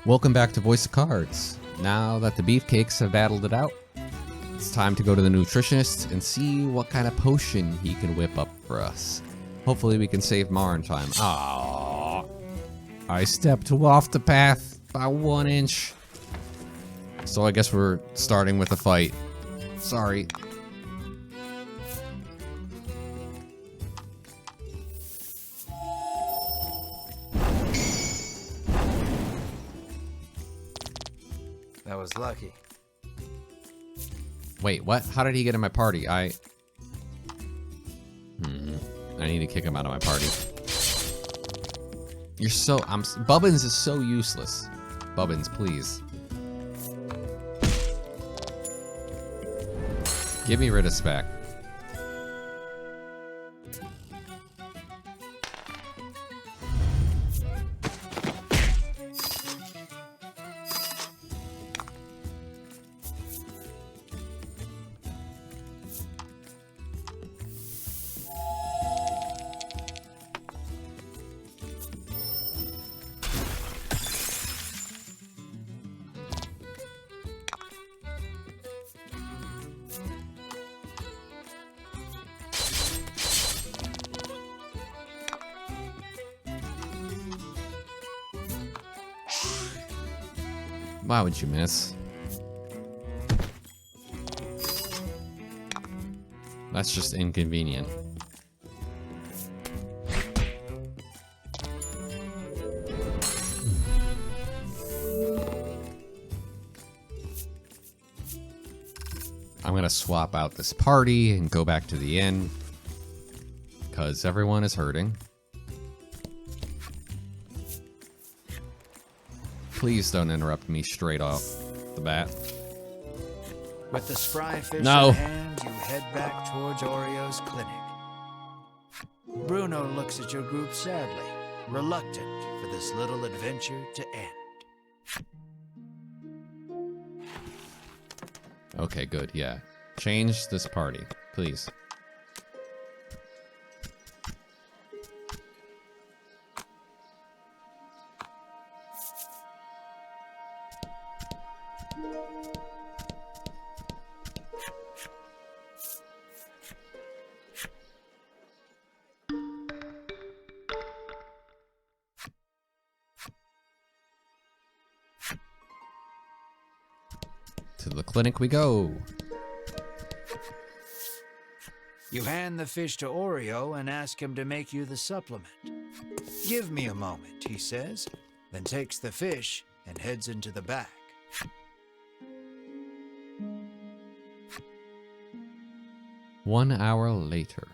Welcome back to Voice of Cards. Now that the beefcakes have battled it out, it's time to go to the nutritionist and see what kind of potion he can whip up for us. Hopefully we can save Mar in time. Aww. I stepped off the path by 1 inch. So I guess we're starting with a fight. Sorry. That was lucky. Wait, what? How did he get in my party? I need to kick him out of my party. You're so... Bubbins is so useless. Bubbins, please. Give me Ridis back. Why would you miss? That's just inconvenient. I'm gonna swap out this party and go back to the inn because everyone is hurting. Please don't interrupt me straight off the bat. With the spry fish No. in hand, you head back towards Oreo's clinic. Bruno looks at your group sadly, reluctant for this little adventure to end. Okay, good, yeah. Change this party, please. To the clinic we go. You hand the fish to Oreo and ask him to make you the supplement. Give me a moment, he says, then takes the fish and heads into the back. One hour later.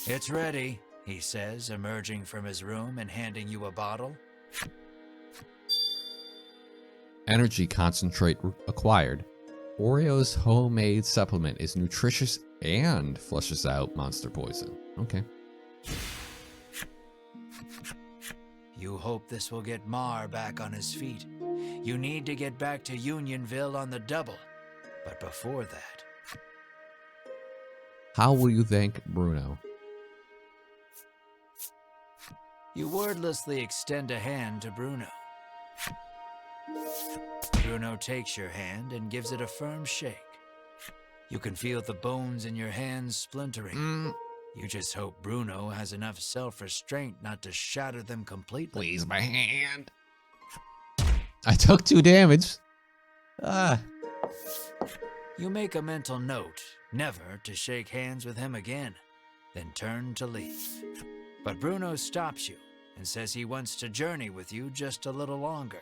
It's ready, he says, emerging from his room and handing you a bottle. Energy concentrate acquired. Oreo's homemade supplement is nutritious and flushes out monster poison. Okay. You hope this will get Mar back on his feet. You need to get back to Unionville on the double. But before that... How will you thank Bruno? You wordlessly extend a hand to Bruno. Bruno takes your hand and gives it a firm shake. You can feel the bones in your hands splintering. You just hope Bruno has enough self-restraint not to shatter them completely. Please, my hand. I took 2 damage. You make a mental note never to shake hands with him again, then turn to leave. But Bruno stops you and says he wants to journey with you just a little longer.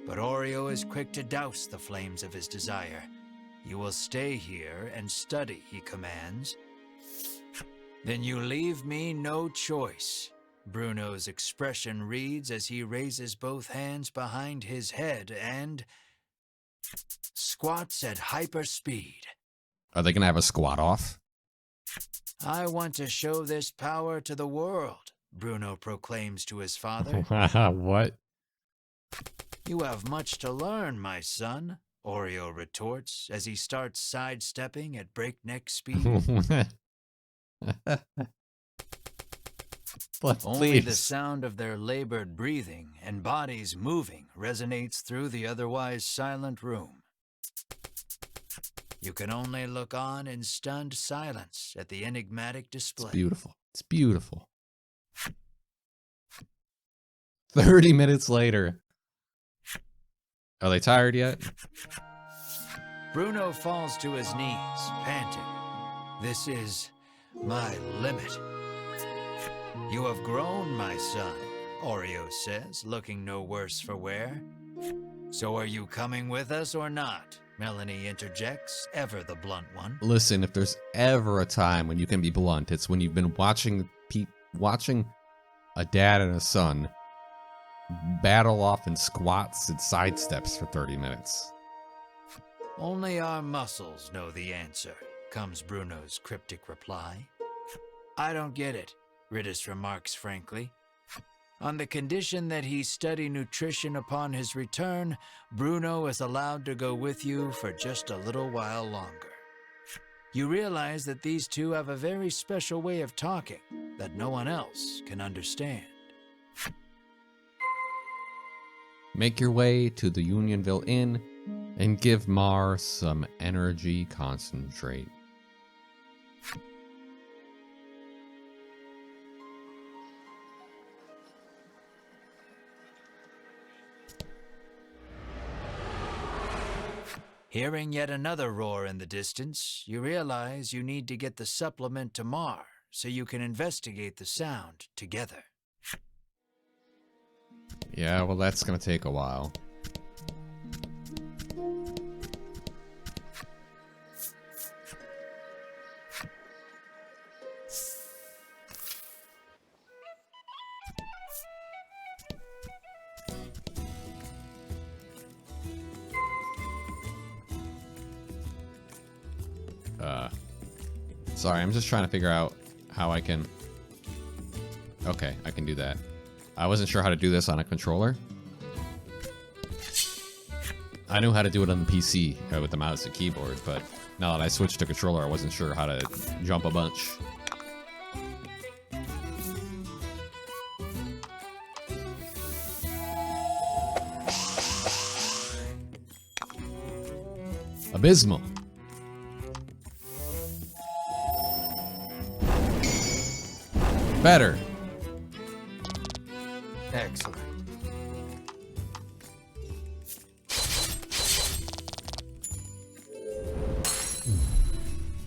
But Oreo is quick to douse the flames of his desire. You will stay here and study, he commands. Then you leave me no choice. Bruno's expression reads as he raises both hands behind his head and squats at hyper speed. Are they gonna have a squat off? I want to show this power to the world, Bruno proclaims to his father. What? You have much to learn, my son, Oreo retorts as he starts sidestepping at breakneck speed. Only the Please. sound of their labored breathing and bodies moving resonates through the otherwise silent room. You can only look on in stunned silence at the enigmatic display. It's beautiful. It's beautiful. 30 minutes later. Are they tired yet? Bruno falls to his knees, panting. This is my limit. You have grown, my son, Oreo says, looking no worse for wear. So are you coming with us or not? Melanie interjects, ever the blunt one. Listen, if there's ever a time when you can be blunt, it's when you've been watching a dad and a son battle off in squats and sidesteps for 30 minutes. Only our muscles know the answer, comes Bruno's cryptic reply. I don't get it, Ridis remarks frankly. On the condition that he study nutrition upon his return, Bruno is allowed to go with you for just a little while longer. You realize that these two have a very special way of talking that no one else can understand. Make your way to the Unionville Inn and give Mar some energy concentrate. Hearing yet another roar in the distance, you realize you need to get the supplement to Mar so you can investigate the sound together. Yeah, well, that's gonna take a while. Sorry, I'm just trying to figure out how I can... Okay, I can do that. I wasn't sure how to do this on a controller. I knew how to do it on the PC with the mouse and keyboard, but now that I switched to controller, I wasn't sure how to jump a bunch. Abysmal. Better. Excellent.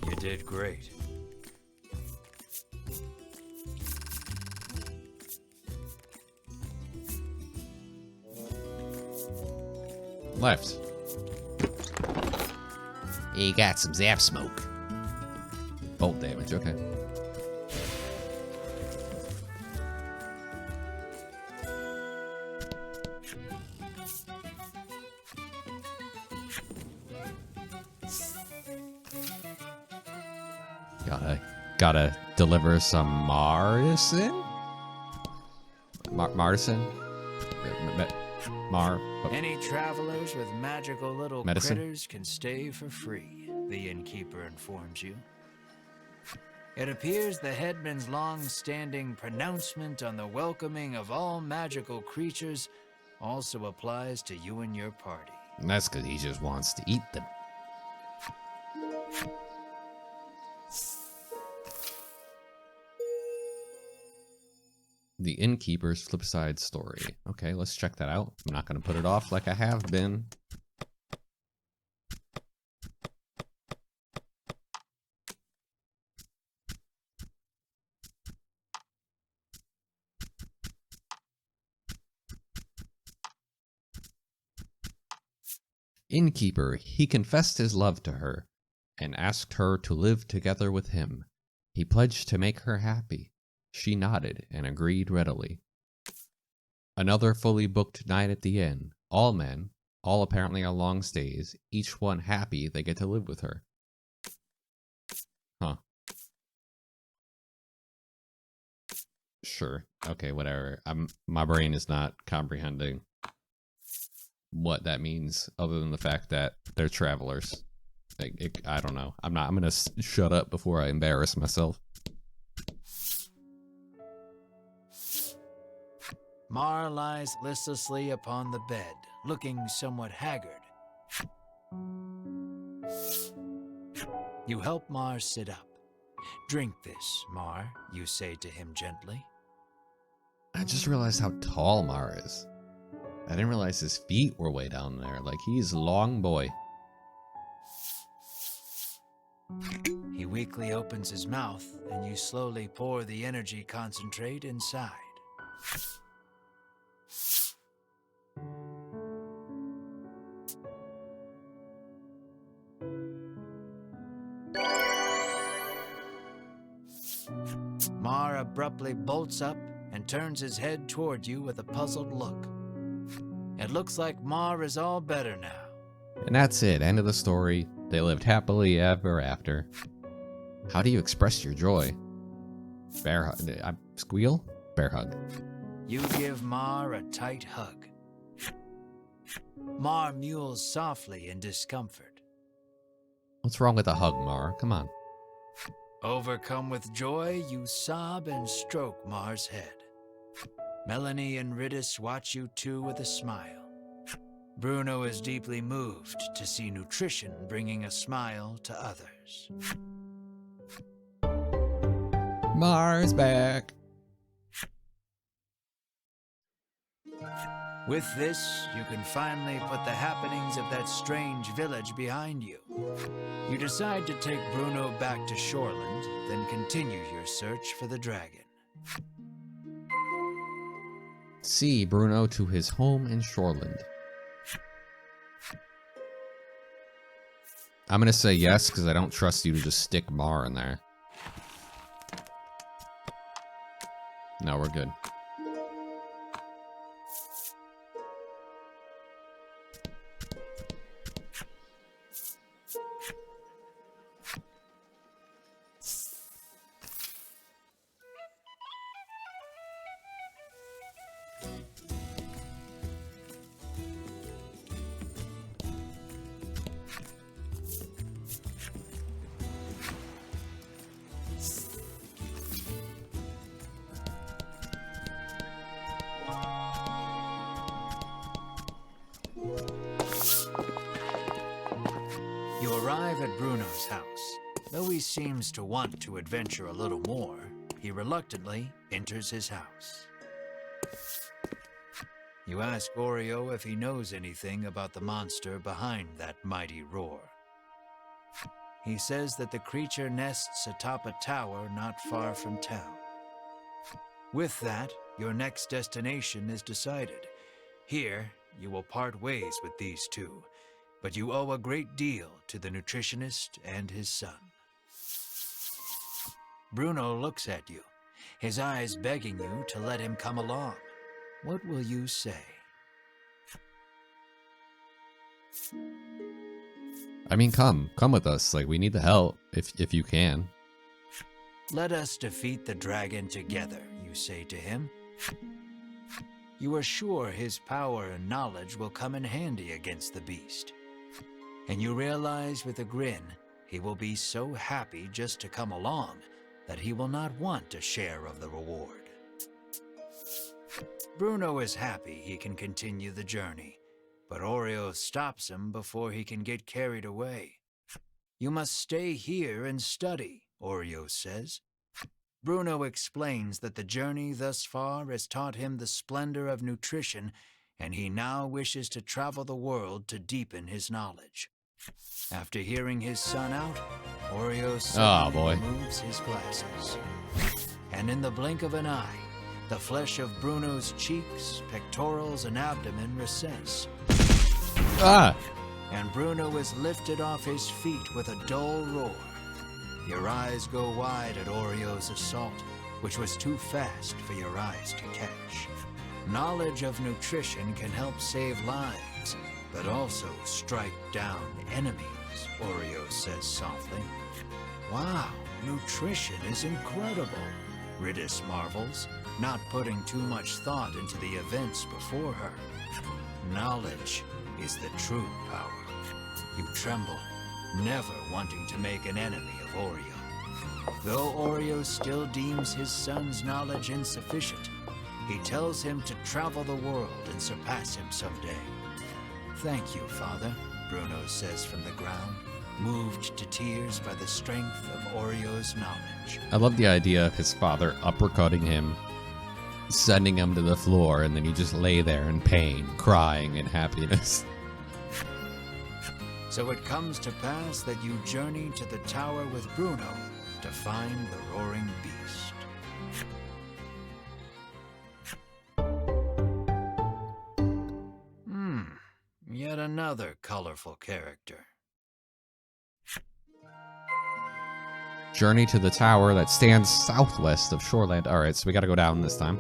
You did great. Left. You got some zap smoke. Bolt damage, okay. Gotta deliver some Martisan? Martisan? Any travelers with magical little Medicine? critters can stay for free, the innkeeper informs you. It appears the headman's long-standing pronouncement on the welcoming of all magical creatures also applies to you and your party. And that's because he just wants to eat them. The Innkeeper's Flipside Story. Okay, let's check that out. I'm not going to put it off like I have been. Innkeeper, he confessed his love to her and asked her to live together with him. He pledged to make her happy. She nodded and agreed readily. Another fully booked night at the inn. All men, all apparently on long stays, each one happy they get to live with her. Huh. Sure. Okay, whatever. My brain is not comprehending what that means other than the fact that they're travelers. I don't know. I'm gonna shut up before I embarrass myself. Mar lies listlessly upon the bed, looking somewhat haggard. You help Mar sit up. Drink this, Mar, you say to him gently. I just realized how tall Mar is. I didn't realize his feet were way down there. Like, he's a long boy. He weakly opens his mouth, and you slowly pour the energy concentrate inside. Mar abruptly bolts up and turns his head toward you with a puzzled look. It looks like Mar is all better now. And that's it. End of the story. They lived happily ever after. How do you express your joy? Bear hug. Squeal? Bear hug. You give Mar a tight hug. Mar mewls softly in discomfort. What's wrong with a hug, Mar? Come on. Overcome with joy, you sob and stroke Mar's head. Melanie and Ridis watch you two with a smile. Bruno is deeply moved to see nutrition bringing a smile to others. Mar's back. With this, you can finally put the happenings of that strange village behind you. You decide to take Bruno back to Shoreland, then continue your search for the dragon. See Bruno to his home in Shoreland. I'm gonna say yes, because I don't trust you to just stick Mar in there. No, we're good. You arrive at Bruno's house. Though he seems to want to adventure a little more, he reluctantly enters his house. You ask Oreo if he knows anything about the monster behind that mighty roar. He says that the creature nests atop a tower not far from town. With that, your next destination is decided. Here, you will part ways with these two, but you owe a great deal to the nutritionist and his son. Bruno looks at you, his eyes begging you to let him come along. What will you say? I mean, come with us. Like, we need the help, if you can. Let us defeat the dragon together, you say to him. You are sure his power and knowledge will come in handy against the beast. And you realize with a grin, he will be so happy just to come along that he will not want a share of the reward. Bruno is happy he can continue the journey, but Oreo stops him before he can get carried away. You must stay here and study, Oreo says. Bruno explains that the journey thus far has taught him the splendor of nutrition, and he now wishes to travel the world to deepen his knowledge. After hearing his son out, Oreo suddenly removes his glasses. And in the blink of an eye, the flesh of Bruno's cheeks, pectorals, and abdomen recess. And Bruno is lifted off his feet with a dull roar. Your eyes go wide at Oreo's assault, which was too fast for your eyes to catch. Knowledge of nutrition can help save lives, but also strike down enemies, Oreo says softly. Wow, nutrition is incredible, Ridis marvels, not putting too much thought into the events before her. Knowledge is the true power. You tremble, never wanting to make an enemy of Oreo. Though Oreo still deems his son's knowledge insufficient, he tells him to travel the world and surpass him someday. Thank you, Father, Bruno says from the ground, moved to tears by the strength of Oreo's knowledge. I love the idea of his father uppercutting him, sending him to the floor, and then you just lay there in pain, crying in happiness. So it comes to pass that you journey to the tower with Bruno to find the roaring beast. Yet another colorful character. Journey to the tower that stands southwest of Shoreland. Alright, so we gotta go down this time.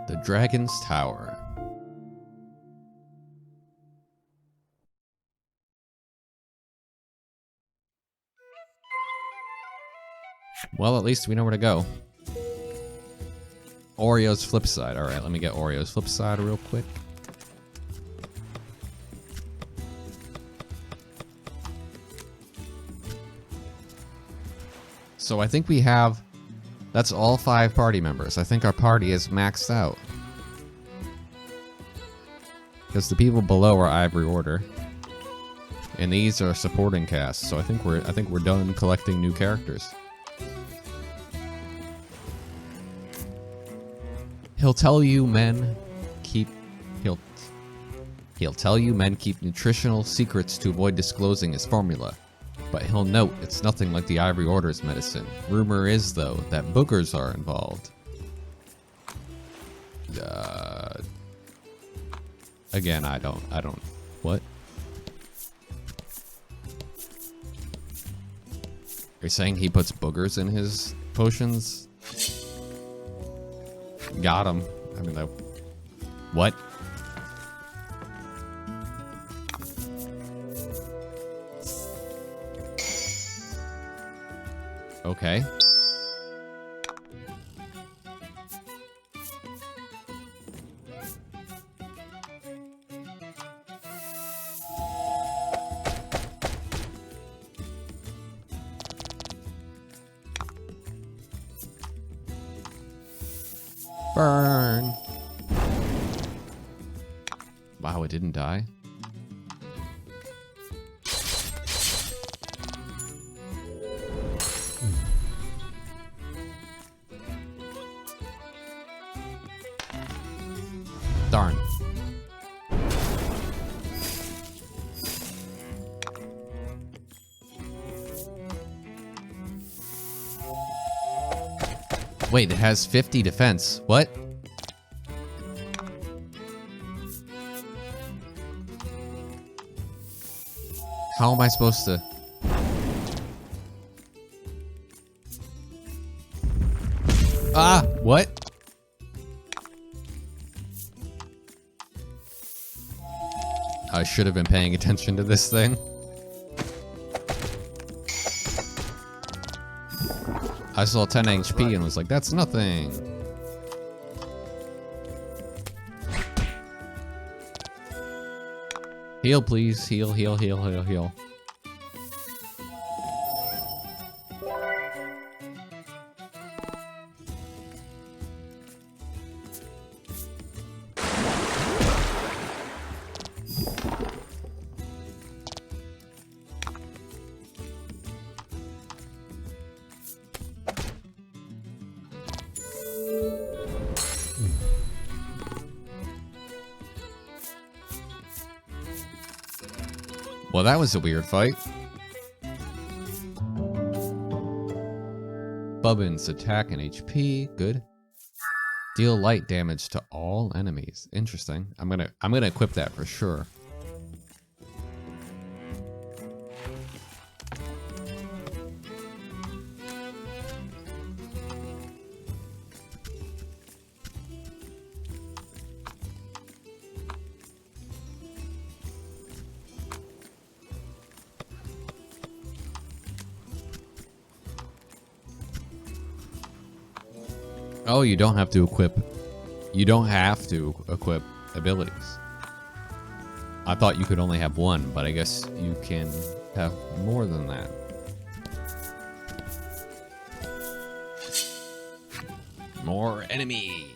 The Dragon's Tower. Well, at least we know where to go. Oreo's flip side. Alright, let me get Oreo's flip side real quick. So I think we have... That's all 5 party members. I think our party is maxed out. Because the people below are Ivory Order. And these are supporting casts, so I think we're done collecting new characters. He'll tell you men keep he'll tell you men keep nutritional secrets to avoid disclosing his formula. But he'll note it's nothing like the Ivory Order's medicine. Rumor is, though, that boogers are involved. Again, I don't... What? You're saying he puts boogers in his potions? Got him. I mean, what? Okay. Burn. Wow, it didn't die. Darn. Wait, it has 50 defense. What? How am I supposed to... Ah, what? I should have been paying attention to this thing. I saw 10 HP and was like, that's nothing. Heal, please. Heal, heal, heal, heal, heal. Well, that was a weird fight. Bubbin's attack and HP, good. Deal light damage to all enemies. Interesting. I'm gonna equip that for sure. Oh, you don't have to equip. You don't have to equip abilities. I thought you could only have one, but I guess you can have more than that. More enemies.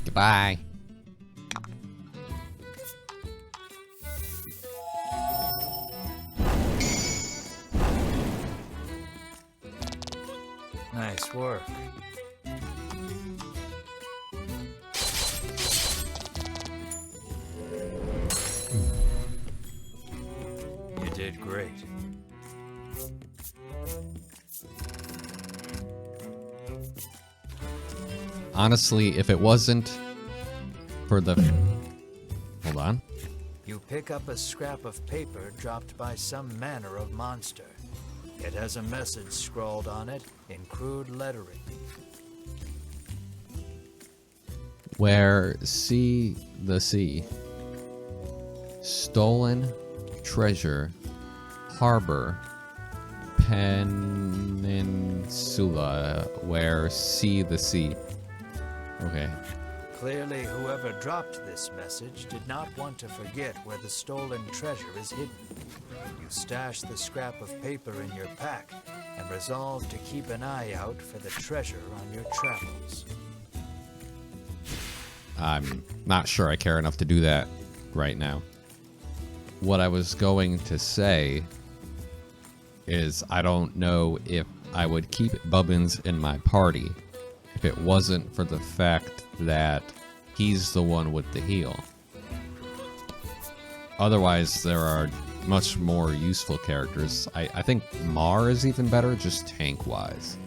Goodbye. Nice work. You did great. Honestly, if it wasn't for the... Hold on. You pick up a scrap of paper dropped by some manner of monster. It has a message scrawled on it in crude lettering. Where see the sea. Stolen treasure. Harbor. Peninsula. Where see the sea. Okay. Clearly, whoever dropped this message did not want to forget where the stolen treasure is hidden. You stash the scrap of paper in your pack and resolve to keep an eye out for the treasure on your travels. I'm not sure I care enough to do that right now. What I was going to say is I don't know if I would keep Bubbins in my party if it wasn't for the fact that he's the one with the heal. Otherwise, there are much more useful characters. I think Mar is even better, just tank-wise.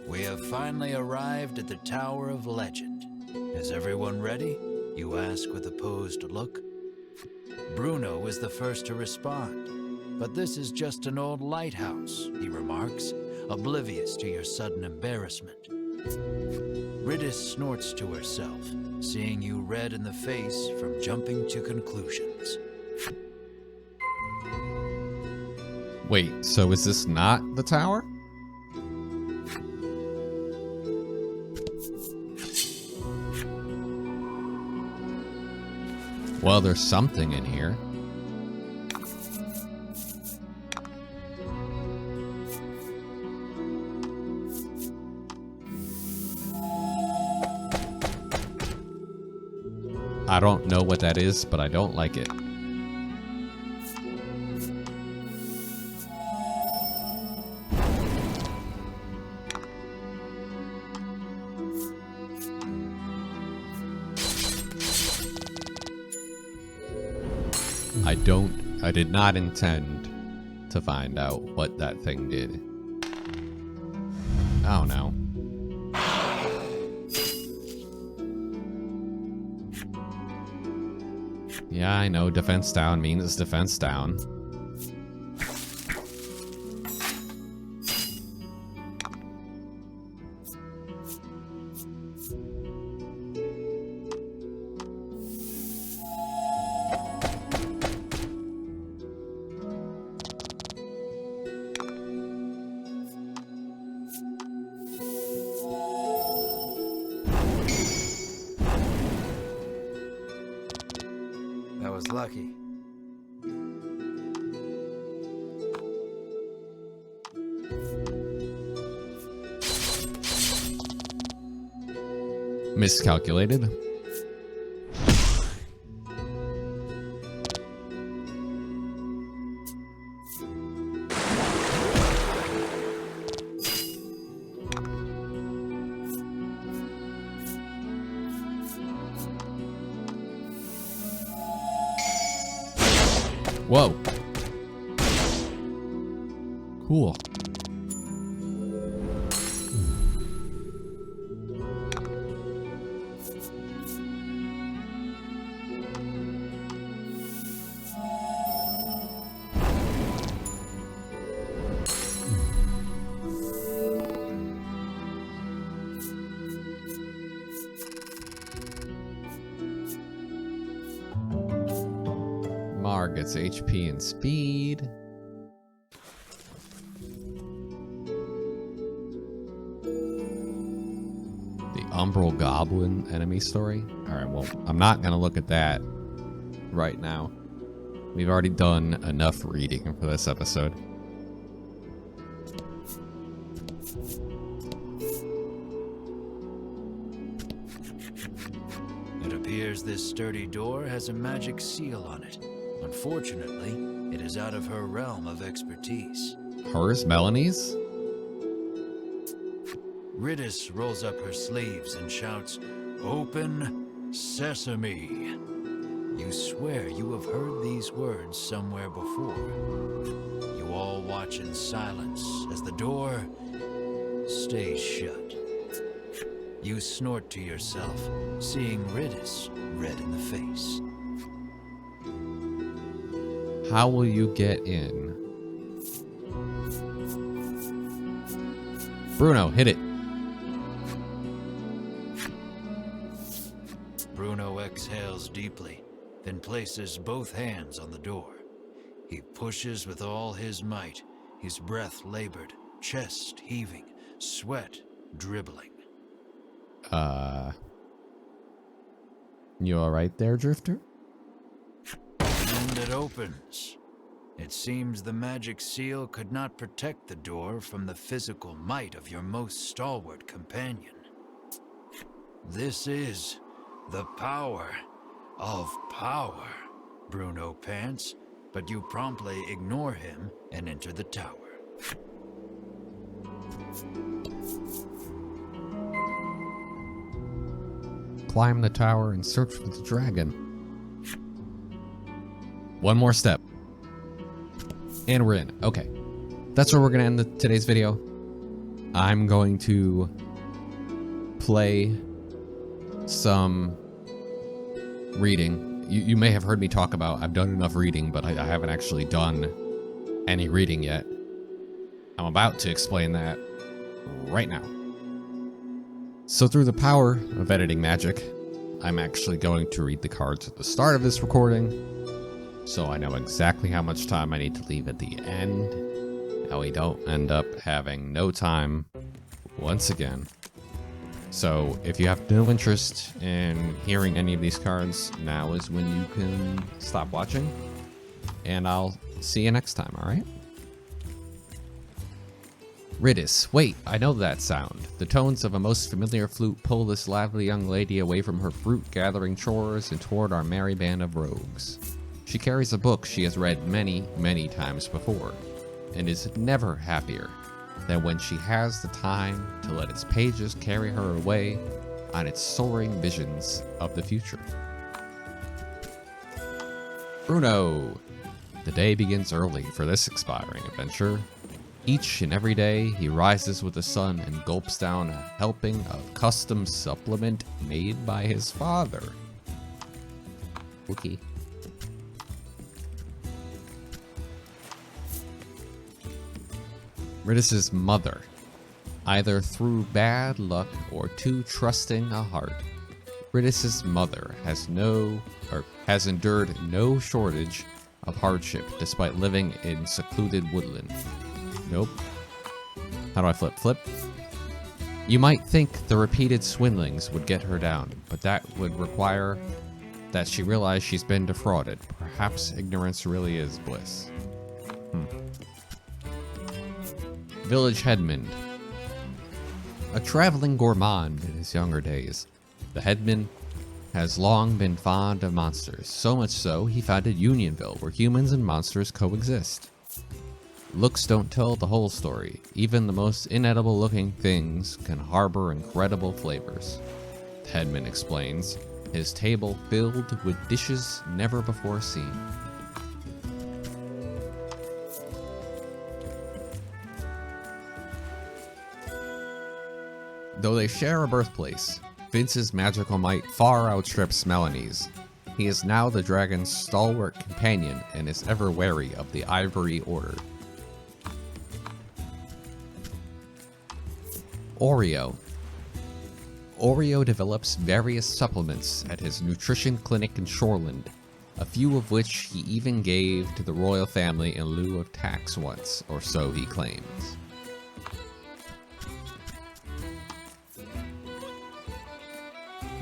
We have finally arrived at the Tower of Legend. Is everyone ready? You ask with a posed look. Bruno is the first to respond. But this is just an old lighthouse, he remarks, oblivious to your sudden embarrassment. Riddis snorts to herself, seeing you red in the face from jumping to conclusions. Wait, so is this not the tower? Well, there's something in here. I don't know what that is, but I don't like it. I did not intend to find out what that thing did. Oh no. Yeah, I know defense down means defense down. That was lucky. Miscalculated. Whoa. Cool. Mar gets HP and speed. The Umbral Goblin enemy story. Alright, well, I'm not going to look at that right now. We've already done enough reading for this episode. It appears this sturdy door has a magic seal on it. Unfortunately, it is out of her realm of expertise. Hers? Melanie's? Ridis rolls up her sleeves and shouts, "Open sesame." You swear you have heard these words somewhere before. You all watch in silence as the door stays shut. You snort to yourself, seeing Ridis red in the face. How will you get in? Bruno, hit it. Bruno exhales deeply, then places both hands on the door. He pushes with all his might, his breath labored, chest heaving, sweat dribbling. You alright there, Drifter? And it opens. It seems the magic seal could not protect the door from the physical might of your most stalwart companion. This is the power of power, Bruno pants, but you promptly ignore him and enter the tower. Climb the tower and search for the dragon. One more step. And we're in. Okay. That's where we're going to end today's video. I'm going to play some reading. You may have heard me talk about I've done enough reading, but I haven't actually done any reading yet. I'm about to explain that right now. So through the power of editing magic, I'm actually going to read the cards at the start of this recording, so I know exactly how much time I need to leave at the end, and we don't end up having no time once again. So if you have no interest in hearing any of these cards, now is when you can stop watching, and I'll see you next time, alright? Ridis, wait, I know that sound. The tones of a most familiar flute pull this lively young lady away from her fruit-gathering chores and toward our merry band of rogues. She carries a book she has read many, many times before, and is never happier than when she has the time to let its pages carry her away on its soaring visions of the future. Bruno! The day begins early for this expiring adventure. Each and every day, he rises with the sun and gulps down a helping of custom supplement made by his father. Okay. Ridis' mother, either through bad luck or too trusting a heart, Ridis' mother has endured no shortage of hardship despite living in secluded woodland. Nope. How do I flip? Flip? You might think the repeated swindlings would get her down, but that would require that she realize she's been defrauded. Perhaps ignorance really is bliss. Village Headman. A traveling gourmand in his younger days, The headman has long been fond of monsters, so much so he founded Unionville, where humans and monsters coexist. Looks don't tell the whole story. Even the most inedible looking things can harbor incredible flavors. The headman explains, his table filled with dishes never before seen. Though they share a birthplace, Vince's magical might far outstrips Melanie's. He is now the dragon's stalwart companion and is ever wary of the Ivory Order. Oreo. Oreo develops various supplements at his nutrition clinic in Shoreland, a few of which he even gave to the royal family in lieu of tax once, or so he claims.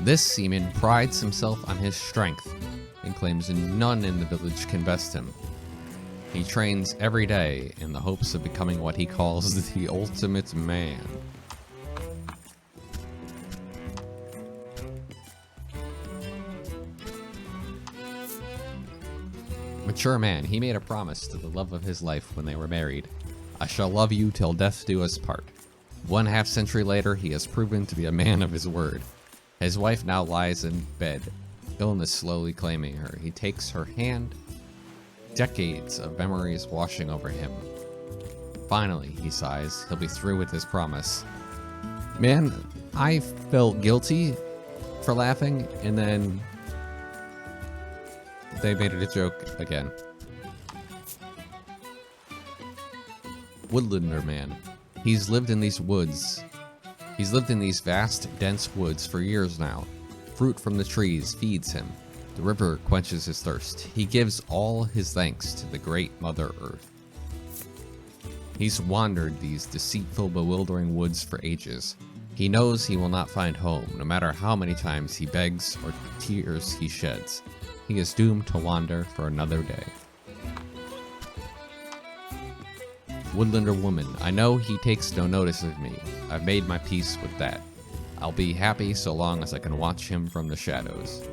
This seaman prides himself on his strength and claims none in the village can best him. He trains every day in the hopes of becoming what he calls the ultimate man. Mature man, he made a promise to the love of his life when they were married. I shall love you till death do us part. 1/2 century later, he has proven to be a man of his word. His wife now lies in bed, illness slowly claiming her. He takes her hand, decades of memories washing over him. Finally, he sighs, he'll be through with his promise. Man, I felt guilty for laughing, and then they made it a joke again. Woodlander man. He's lived in these woods. He's lived in these vast, dense woods for years now. Fruit from the trees feeds him. The river quenches his thirst. He gives all his thanks to the great Mother Earth. He's wandered these deceitful, bewildering woods for ages. He knows he will not find home, no matter how many times he begs or tears he sheds. He is doomed to wander for another day. Woodlander woman, I know he takes no notice of me. I've made my peace with that. I'll be happy so long as I can watch him from the shadows.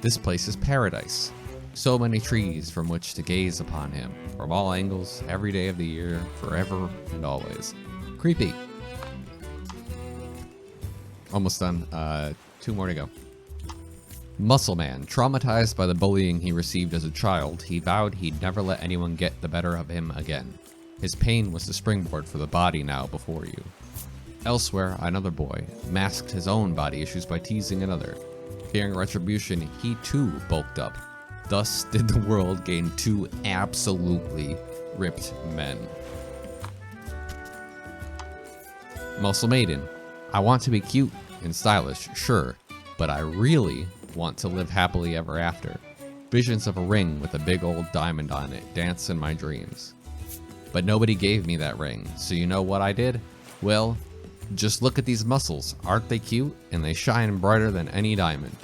This place is paradise. So many trees from which to gaze upon him, from all angles, every day of the year, forever and always. Creepy. Almost done. 2 more to go. Muscle Man. Traumatized by the bullying he received as a child, he vowed he'd never let anyone get the better of him again. His pain was the springboard for the body now before you. Elsewhere, another boy masked his own body issues by teasing another. Fearing retribution, he too bulked up. Thus did the world gain 2 absolutely ripped men. Muscle Maiden. I want to be cute and stylish, sure, but I really want to live happily ever after. Visions of a ring with a big old diamond on it dance in my dreams. But nobody gave me that ring, so you know what I did? Well, just look at these muscles. Aren't they cute? And they shine brighter than any diamond.